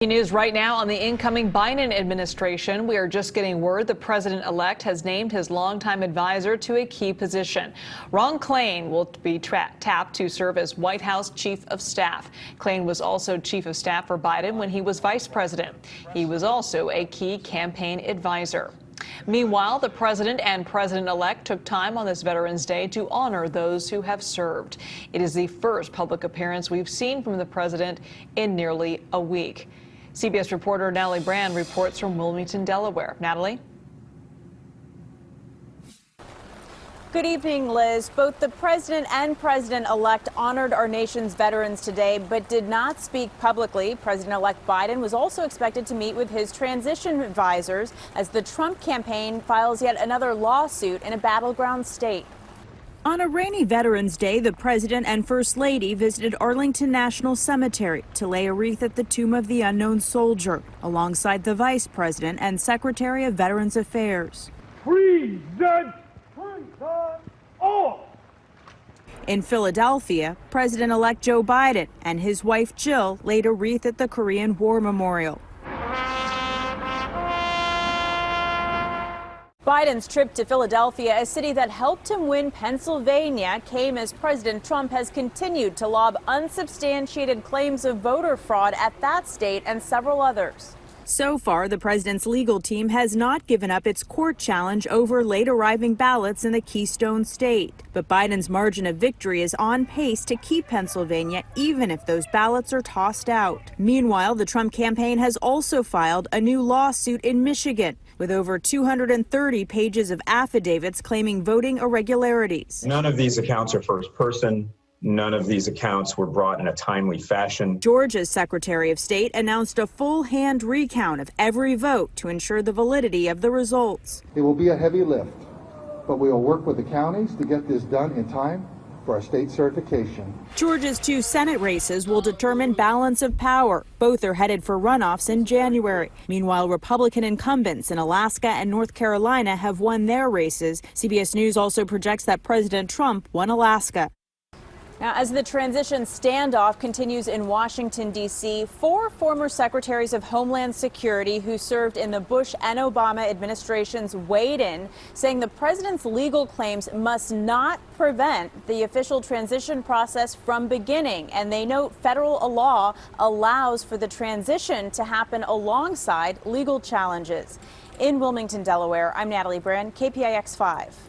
News right now on the incoming Biden administration. We are just getting word the president-elect has named his longtime advisor to a key position. Ron Klain will be tapped to serve as White House Chief of Staff. Klain was also Chief of Staff for Biden when he was vice president. He was also a key campaign advisor. Meanwhile, the president and president-elect took time on this Veterans Day to honor those who have served. It is the first public appearance we've seen from the president in nearly a week. CBS reporter Natalie Brand reports from Wilmington, Delaware. Natalie? Good evening, Liz. Both the president and president-elect honored our nation's veterans today, but did not speak publicly. President-elect Biden was also expected to meet with his transition advisors as the Trump campaign files yet another lawsuit in a battleground state. On a rainy Veterans Day, the president and first lady visited Arlington National Cemetery to lay a wreath at the tomb of the unknown soldier, alongside the vice president and secretary of Veterans Affairs. Present all. In Philadelphia, President-elect Joe Biden and his wife Jill laid a wreath at the Korean War Memorial. Biden's trip to Philadelphia, a city that helped him win Pennsylvania, came as President Trump has continued to lob unsubstantiated claims of voter fraud at that state and several others. So far, the president's legal team has not given up its court challenge over late arriving ballots in the Keystone State. But Biden's margin of victory is on pace to keep Pennsylvania, even if those ballots are tossed out. Meanwhile, the Trump campaign has also filed a new lawsuit in Michigan, with over 230 pages of affidavits claiming voting irregularities. None of these accounts are first person. None of these accounts were brought in a timely fashion. Georgia's Secretary of State announced a full hand recount of every vote to ensure the validity of the results. It will be a heavy lift, but we will work with the counties to get this done in time for our state certification. Georgia's two Senate races will determine balance of power. Both are headed for runoffs in January. Meanwhile, Republican incumbents in Alaska and North Carolina have won their races. CBS News also projects that President Trump won Alaska. Now, as the transition standoff continues in Washington, D.C., 4 former secretaries of Homeland Security who served in the Bush and Obama administrations weighed in, saying the president's legal claims must not prevent the official transition process from beginning. And they note federal law allows for the transition to happen alongside legal challenges. In Wilmington, Delaware, I'm Natalie Brand, KPIX 5.